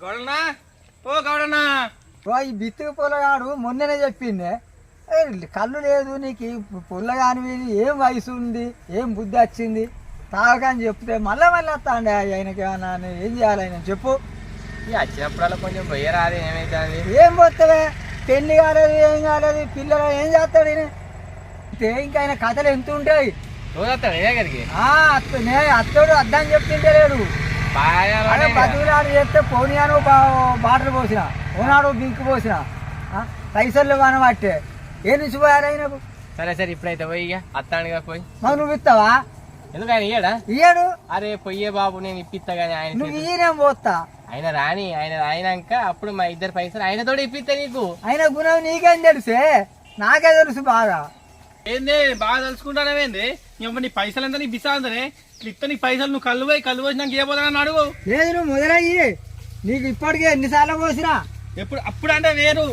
గౌడనా ఓ గౌడనా ఈ బిత్తుకు పొలగాడు మొన్ననే చెప్పిండే కళ్ళు లేదు నీకు పొల్లగాని ఏం వయసు ఉంది ఏం బుద్ధి వచ్చింది తాగని చెప్తే మళ్ళీ వస్తాండి ఆయనకి ఏమన్నా ఏం చేయాలి ఆయన చెప్పు. వచ్చినప్పుడల్లా కొంచెం పోయి రాదు ఏమైతుంది ఏం పోతావే పెళ్లి కాలేదు ఏం కాలేదు పిల్లలు ఏం చేస్తాడు ఈయన ఇంకా ఆయన కథలు ఎంత ఉంటాయి. అత్తడు అద్దని చెప్తుంటే లేడు బతుకులాడు చెప్తే పోనీయాను బాటలు పోసిన ఓనాడు బింకు పోసిన పైసలు కనబట్టే ఏ నుంచి పోయారు ఆయనకు. సరే సరే ఇప్పుడైతే పోయి ఇక అత్తాడుగా పోయి మరి నువ్వు ఇస్తావా? ఎందుకు ఆయన ఇయ్యాడా? ఇయ్యాడు. అరే పొయ్యే బాబు నేను ఇప్పిస్తా గానీ ఆయన నువ్వు ఈయనేం పోతా ఆయన రాని ఆయన అయినాక అప్పుడు మా ఇద్దరు పైసలు ఆయన తోడు ఇప్పిస్తా నీకు. ఆయన గుణం నీకేం తెలుసే? నాకే తెలుసు బాగా. ఏంది బాగా తెలుసుకుంటానేంది నీ పైసలు ఎంత నీ బిసాందనే ఇట్లా నీ పైసలు నువ్వు కళ్ళు పోసి నాకు ఏ పోతానని అడుగు. లేదు నువ్వు మొదలయ్యి నీకు ఇప్పటికే ఎన్నిసార్లు పోసినా ఎప్పుడు అప్పుడు అంటే వేరు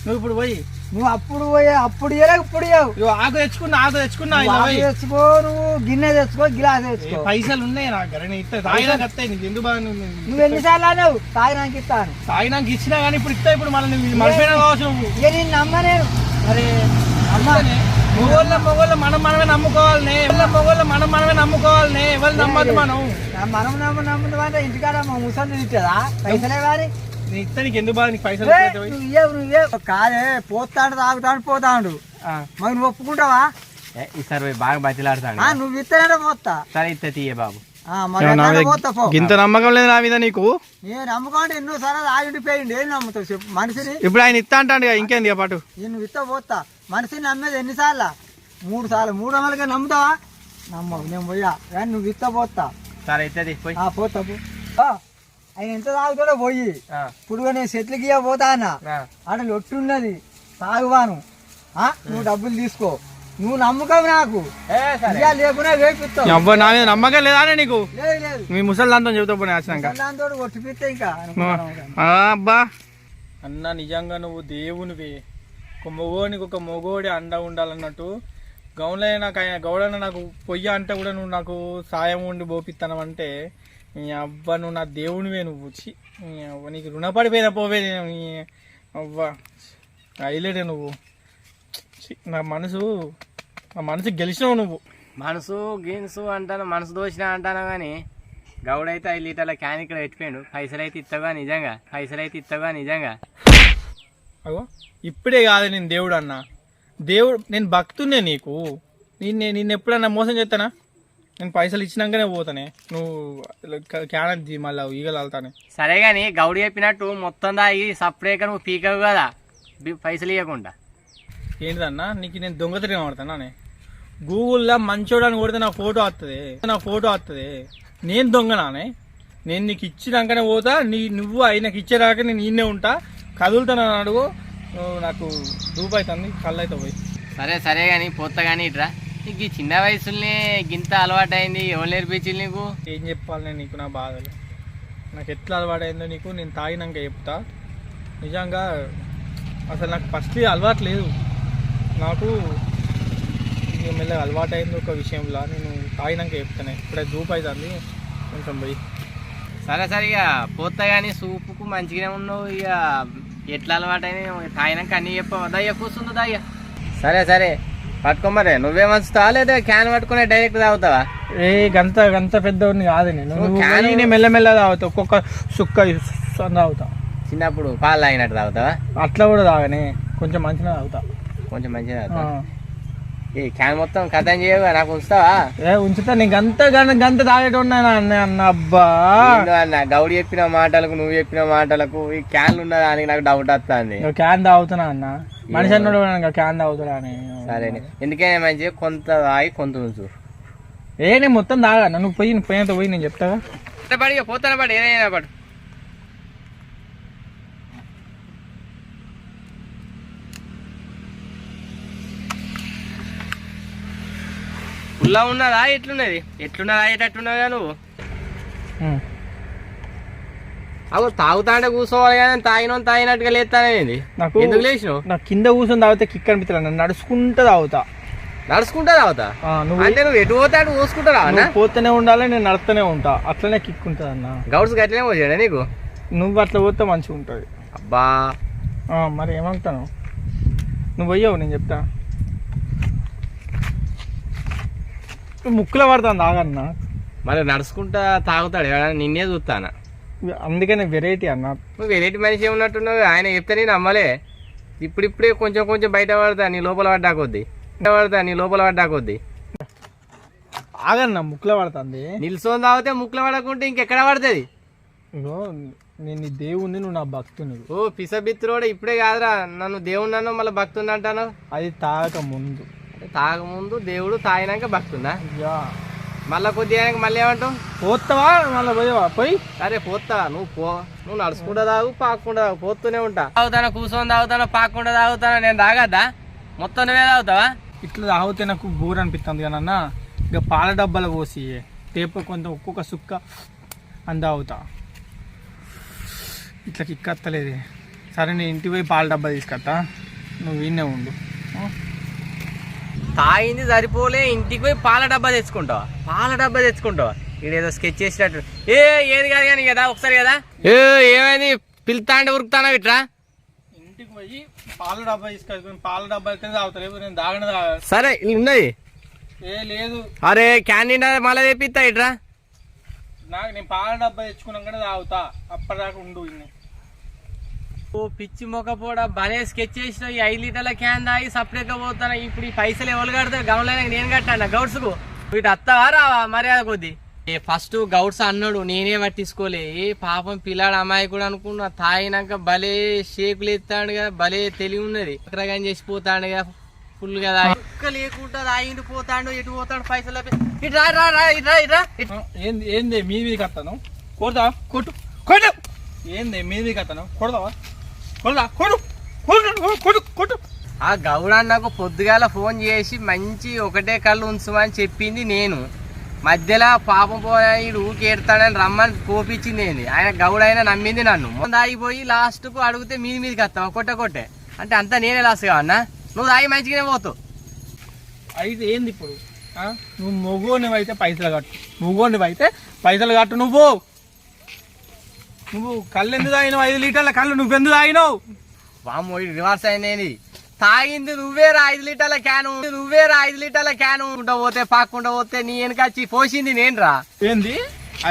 నువ్వు ఇప్పుడు పోయి నువ్వు అప్పుడు పోయా అప్పుడు ఇప్పుడు ఆకు తెచ్చుకున్నా తెచ్చుకో నువ్వు గిన్నె తెచ్చుకో గిలాస్ తెచ్చుకో పైసలు ఉన్నాయి నా దగ్గర తాగినాక వస్తాయి నీకు ఎందుకు బాగా నువ్వు ఎన్నిసార్లు అన్నావు తాగినాక ఇస్తాను తాగినాక ఇచ్చినా కానీ ఇప్పుడు ఇస్తా ఇప్పుడు మళ్ళీ మర్చిపోయినా కావచ్చు నువ్వు ఇక నేను నమ్మనేను. అరే మొగోళ్ళ మనం మనమే నమ్ముకోవాలనే మనమే నమ్ముకోవాలనే ఎవరు నమ్మద్దు మనం నమ్ముతాం అంటే ఇంటికాడ మా ముసలి తిట్టదా పైసలే కానీ నీకు ఎందుకు బాగా నీకు పైసలు నువ్వే కాదే పోతాడు తాగుతాడు పోతాడు మరి నువ్వు ఒప్పుకుంటావా? ఈసారి బాగా బతిలాడతాడు. నువ్వు ఇస్తానంటే పోతా. సరే ఇస్తా తీయ బాబు. ఇంత నమ్మకం లేదు నా మీద నీకు? నేను నమ్మకం అంటే ఎన్నోసార్లు ఆగిపోయింది ఏం నమ్ముతావు చెప్పు మనిషిని. ఇప్పుడు ఆయన ఇస్తా అంటాడు ఇంకేంది పాటు నువ్వు ఇస్తా పోతా. మనిషిని నమ్మేది ఎన్నిసార్లు? 3 సార్లు 3 వందలకే నమ్ముతావా? నమ్మవు నేను పోయా కానీ నువ్వు ఇస్తా పోతా. సరే ఇస్తుంది పోతా ఆయన ఎంత తాగుతాడో పోయి ఇప్పుడు నేను సెట్లకి పోతా అన్న ఆడ లొట్టున్నది తాగువాను నువ్వు డబ్బులు తీసుకో. నువ్వు నమ్మకం నాకు లేకున్నా వేపిస్తావు. నా మీద నమ్మకం లేదా నీకు? లేదు మీ ముసలి దాంతో చెబుతా పోనీ వచ్చినాక దాంతో కొట్టిపిస్తే ఇంకా అబ్బా అన్న నిజంగా నువ్వు దేవునివి. ఒక మొగోనికి ఒక మొగోడి అండ ఉండాలన్నట్టు గౌన్లైనా నాకు ఆయన గౌడన నాకు పొయ్య అంటే కూడా నువ్వు నాకు సాయం ఉండి పోపిస్తాను అంటే నీ అవ్వ నువ్వు నా దేవునివే. నువ్వు నీకు రుణపడిపోయిన పోవే అవ్వ హైలైటే నువ్వు. నా మనసు గెలిచినావు నువ్వు. మనసు గీన్సు అంటాను మనసు దోషినా అంటాను కానీ గౌడైతే 5 లీటర్ల క్యాన్ ఇక్కడ పెట్టిపోయాడు. పైసలు అయితే ఇస్తావా నిజంగా? అగో ఇప్పుడే కాదు నేను దేవుడు అన్నా. దేవుడు నేను భక్తున్నే నీకు. నిన్ను ఎప్పుడన్నా మోసం చేస్తానా? నేను పైసలు ఇచ్చినాకనే పోతానే. నువ్వు క్యాన్ మళ్ళీ ఈగలు వెళ్తానే. సరే కానీ గౌడు చెప్పినట్టు మొత్తం దాగి సపరేక నువ్వు పీకవు కదా పైసలు ఇవ్వకుండా. ఏంటిదన్నా నీకు నేను దొంగతనం ఆడతానే? గూగుల్లో మంచోడు అని కొడితే నా ఫోటో వస్తుంది. నేను దొంగనానే? నేను నీకు ఇచ్చినాకనే పోతా. నువ్వు ఆయనకి ఇచ్చేదాకా నేను ఈయనే ఉంటా. కదులుతానని అడుగు. నువ్వు నాకు రూపాయి తంది కళ్ళు అయితే పోయి. సరే కానీ పోతా కానీ ఇట్రా. నీకు ఈ చిన్న వయసులోనే గింత అలవాటు అయింది. ఎవరు నేర్పించింది నీకు? ఏం చెప్పాలి నీకు నా బాధలు? నాకు ఎట్లా అలవాటు అయిందో నీకు నేను తాగినాక చెప్తా. నిజంగా అసలు నాకు ఫస్ట్ అలవాటు లేదు. నాకు మెల్లగా అలవాటు అయింది ఒక విషయంలో. నేను తాగినాక చెప్తాను. ఇప్పుడే దూపు అవుతుంది కొంచెం పోయి. సరే ఇక పోతా కానీ సూపుకు మంచిగానే ఉన్నావు. ఇక ఎట్లా అలవాటు అయినా తాగినాక అన్నీ చెప్పావు. దయ్య కూర్చుందో దయ్య. సరే పట్టుకోమరే. నువ్వేమంచుతావా లేదా క్యాన్ పట్టుకునే డైరెక్ట్ తాగుతావా? గంత పెద్దవాడిని కాదు నేను. క్యాన్ మెల్లమెల్ల తాగుతా. ఒక్కొక్క సుక్క తాగుతా. చిన్నప్పుడు పాలు తాగినట్టు తాగుతావా? అట్లా కూడా తాగనే కొంచెం మంచిగా తాగుతా. ఈ క్యాన్ మొత్తం కథం చేయగా నాకు ఉంచుతావా? ఉంచుతా. నీకు గంత తాగేటున్నా అన్న. అబ్బా అన్న గౌడి చెప్పిన మాటలకు నువ్వు చెప్పిన మాటలకు ఈ క్యాన్లు ఉన్నదా అని నాకు డౌట్ వస్తుంది. క్యాన్ తాగుతున్నా అన్న. మనిషి అన్నాడు క్యాన్ తాగుతున్నా అని. సరే ఎందుకైనా మంచిగా కొంత తాగి కొంత ఉంచు. నేను మొత్తం తాగన్నా. నువ్వు పోయినంత పోయి నేను చెప్తావా? పోతాను పడు ఏదైనా పడు. పుల్లా ఉన్నదా ఎట్లున్నదా అయ్యేటట్టున్నదా నువ్వు? అవు తాగుతా అంటే కూర్చోవాలి కానీ తాగినట్టుగా లేస్తానేది. ఎందుకు లేచినావు? నాకు కింద కూర్చొని తాగితే కిక్ అనిపిస్తా. నడుచుకుంటా తాగుతా. అంటే నువ్వు ఎటు పోతా అటు పోసుకుంటారా? పోతూనే ఉండాలి. నేను నడుస్తూనే ఉంటా. అట్లనే కిక్ ఉంటుంది అన్న. గౌడ్స్ అట్లనే పోసాడా నీకు? నువ్వు అట్లా పోతే మంచిగా ఉంటుంది. అబ్బా మరి ఏమంటాను, నువ్వు పోయావు నేను చెప్తా. నువ్వు ముక్కులో పడతాను తాగన్నా. మరి నడుచుకుంటా తాగుతాడు ఎవడన్నా, నిన్నే చూస్తానా. అందుకనే వెరైటీ అన్న. నువ్వు వెరైటీ మనిషి ఉన్నట్టున్నావు. ఆయన చెప్తే నేను నమ్మలే. ఇప్పుడిప్పుడే కొంచెం కొంచెం బయట పడతా, నీ లోపల పడ్డా కొద్ది. ఆగన్నా ముక్కులో పడుతుంది. నిల్సోని తాగితే ముక్కులో పడకుంటే ఇంకెక్కడ పడుతుంది? ఇగో నేను నీ దేవుణ్ణి, నువ్వు నా భక్తుని. ఓ పిసబిత్తురోడు ఇప్పుడే కాదురా నన్ను దేవుణ్ణి మళ్ళీ భక్తుని అంటాను. అది తాగముందు దేవుడు, తాగినాక భక్తున్నా. మళ్ళా కొద్దిగా మళ్ళీ ఏమంటావు? పోతావా మళ్ళీ పోయావా? పోయి సరే పోతా. నువ్వు నడుచుకుంటా తాగు, పాకుండా తాగు, పోతూనే ఉంటా. తాగుతాను, కూర్చొని తాగుతాను, పాకుండా తాగుతాను. నేను తాగద్దా? మొత్తం నువ్వే తాగుతావా? ఇట్లా తాగితే నాకు బోర్ అనిపిస్తుంది కానీ అన్న. ఇక పాల డబ్బాలు పోసి టేపు కొంత ఒక్కొక్క సుక్క అని తాగుతా. ఇట్లా కిక్కత్తలేదు. సరే నేను ఇంటికి పోయి పాల డబ్బా తీసుకొస్తా, నువ్వు వీణే ఉండు. తాగింది సరిపోలే, ఇంటికి పోయి పాల డబ్బా తెచ్చుకుంటావా? ఇదేదో స్కెచ్ చేసినట్టు. ఏది కాదు కానీ కదా ఒకసారి కదా. ఏమైంది పిలుతా అంటే ఉరుకుతానా ఇట్రా? ఇంటికి పోయి పాల డబ్బా తీసుకొచ్చుకొని పాల డబ్బా అయితే తాగుతారు. నేను తాగనే సరే ఉన్నది. లేదు అరే క్యాంటీన్ మళ్ళీ తెప్పిస్తా ఇట్రా. నేను పాల డబ్బా తెచ్చుకున్నాకనే తాగుతా, అప్పటిదాకా ఉండు. ఓ పిచ్చి మొక్కపోడా భలే స్కెచ్ చేసిన. ఈ 5 లీటర్ల క్యాన్ తాగి సపరేట్గా పోతాను. ఇప్పుడు ఈ పైసలు ఎవరు కడతారు? గౌన్లైనా నేను కట్టాను గౌడ్స్కు. వీటి అత్తవా రావా మర్యాద కొద్ది? ఫస్ట్ గౌడ్స్ అన్నాడు, నేనే పట్టించుకోలే. పాపం పిల్లాడు అమ్మాయి కూడా అనుకున్నా. తాగినాక భలే షేకులు ఎత్తాడు కదా, భలే తెలివి ఉన్నది. అక్కడ చేసిపోతాడు కదా ఫుల్ కదా. ఒక్క లేకుండా తాగిండు పోతాడు, ఎటు పోతాడు పైసలు. ఇట్రా. ఏంది మీది కత్తాను? కొడతా కొట్టు. ఏంది మీది కత్తాను? కొడతావా? కొడు. ఆ గౌడన్నకు పొద్దుగాల ఫోన్ చేసి మంచి ఒకటే కళ్ళు ఉంచమని చెప్పింది నేను. మధ్యలో పాపం పోయిడు ఊకేడతాడని రమ్మని కోపించింది ఏంది. ఆయన గౌడైనా నమ్మింది నన్ను. తాగిపోయి లాస్ట్కు అడిగితే మీదికి వస్తావా కొట్టే అంటే అంతా నేనే లాస్ కావన్నా. నువ్వు తాగి మంచిగానే పోతావు. అయితే ఏంది ఇప్పుడు? నువ్వు మొగోనివైతే పైసలు కట్టు. నువ్వు కళ్ళు ఎందుకు తాగినావు? 5 లీటర్ల కళ్ళు నువ్వెందుకు తాగినావు? వామ్మో రివర్స్ అయినది. తాగింది నువ్వేరా 5 లీటర్ల క్యాను. పోతే పాకుండా పోతే నీ వెనకచ్చి పోసింది నేను రా. ఏంది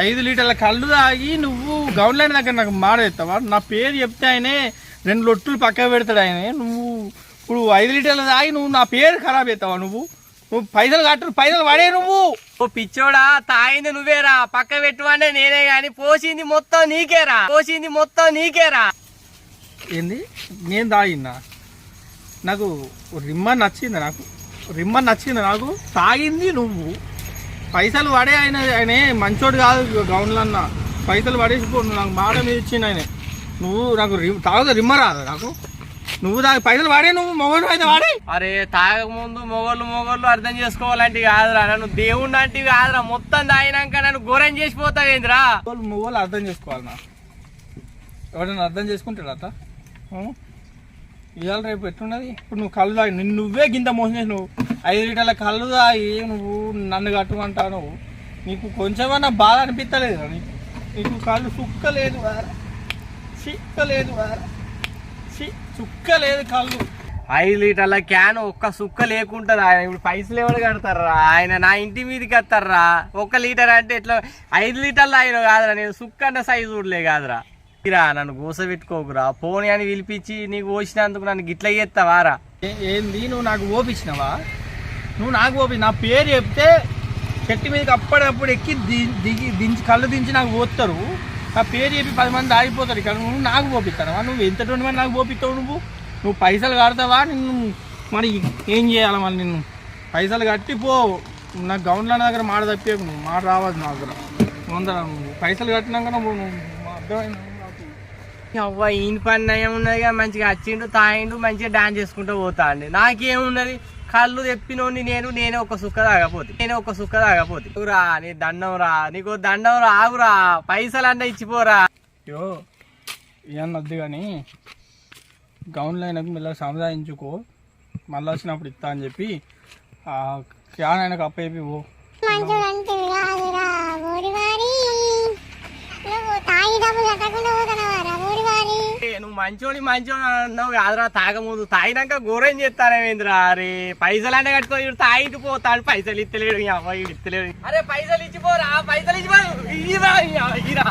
5 లీటర్ల కళ్ళు తాగి నువ్వు గవర్నమెంట్ దగ్గర నాకు మాడేస్తావా? నా పేరు చెప్తే ఆయనే 2 లొట్టులు పక్క పెడతాడు ఆయన. నువ్వు ఇప్పుడు 5 లీటర్లు తాగి నువ్వు నా పేరు ఖరాబ్ అవుతావా? నువ్వు పైసలు కట్టు, పైసలు పడే. నువ్వు ఓ పిచ్చోడా, తాగింది నువ్వేరా, పక్క పెట్టువానే నేనే గాని పోసింది మొత్తం నీకేరా. ఏంది నేను తాగినా? నాకు రిమ్మన్ నచ్చింది నాకు. తాగింది నువ్వు, పైసలు పడే. ఆయనే మంచోడు కాదు గౌన్లన్న. పైసలు పడేసిపో. నాకు మాట మీద ఇచ్చింది ఆయన. నువ్వు నాకు తాగుతా రిమ్మ రాదా నాకు? నువ్వు దాని పైసలు వాడే, నువ్వు మొగోళ్ళు అయితే వాడే. అరే తాగక ముందు మొగోళ్ళు అర్థం చేసుకోవాలంటే కాదురా, నన్ను దేవుణ్ణి అంటే కాదురా. మొత్తం తాగినాక నన్ను ఘోరం చేసిపోతావేంద్రా? మొగోళ్ళు అర్థం చేసుకోవాలన్నా. ఎవరైనా అర్థం చేసుకుంటాడు అత్త? ఇవాళ రేపు ఎట్లున్నది? ఇప్పుడు నువ్వు కళ్ళు తాగి నువ్వే గింత మోసం చేసి నువ్వు 5 లీటర్ల కళ్ళు తాగి నువ్వు నన్ను కట్టుకుంటావు. నీకు కొంచెమన్నా బాధ అనిపిస్తలేదు? నీకు కళ్ళు సుక్కలేదు కళ్ళు. 5 లీటర్ల క్యాన్ ఒక్క సుక్క లేకుంటారా? ఆయన ఇప్పుడు పైసలు ఎవరు కడతారా? ఆయన నా ఇంటి మీదకి వస్తారా? 1 లీటర్ అంటే ఎట్లా 5 లీటర్లు ఆయన కాదురా. నేను సుక్క అన్న సైజు చూడలే కాదురా. నన్ను గోస పెట్టుకోకురా. పోనీ అని పిలిపించి నీకు పోసినందుకు నన్ను గిట్ల చేస్తావారా? ఏంది నువ్వు నాకు ఓపించినవా? నా పేరు చెప్తే చెట్టు మీదకి అప్పటికప్పుడు ఎక్కి కళ్ళు దించి నాకు పోతారు. నా పేరు చెప్పి 10 మంది ఆగిపోతారు. ఇక్కడ నువ్వు నాకు పోపిస్తావా? నువ్వు ఎంత మంది నాకు పోపిస్తావు? నువ్వు పైసలు కడతావా? నిన్ను మరి ఏం చేయాలి? మళ్ళీ నిన్ను పైసలు కట్టిపో. నాకు గౌన్ల దగ్గర మాట తప్పేకు. నువ్వు మాట రావద్దు నా దగ్గర. నువ్వు పైసలు కట్టినాక నువ్వు అర్థమైంది. అవ్వ ఈయన పని ఏమున్నదిగా, మంచిగా వచ్చిండు తాగిండు మంచిగా డాన్స్ చేసుకుంటూ పోతా అండి. నాకేమున్నది? కళ్ళు తెప్పినోని నేనే ఒక సుక్క తాగపోతే రా. నీ దండం రా, నీకు దండం రా. ఆగురా, పైసలు అన్న ఇచ్చిపోరా. అయ్యో ఇవన్నొద్దు కానీ గౌన్లో ఆయనకు మళ్ళీ సంపాదించుకో. మళ్ళీ వచ్చినప్పుడు ఇస్తా అని చెప్పి క్యాన్ ఆయనకు అప్పేపి ఓ. తాగి డబ్బులు కట్టకుండా పోతున్నావు నువ్వు మంచోని అన్నావు కాదురా, తాగముందు తాగినాక ఘోరం చేస్తానేంద్రా. అరే పైసలు అనే కట్టుకో, ఇడు తాగికి పోతాడు, పైసలు ఇస్తలేడు, ఈ అమ్మాయి ఇస్తలేడు. అరే పైసలు ఇచ్చిపోరా, పైసలు ఇచ్చిపో, ఇరా.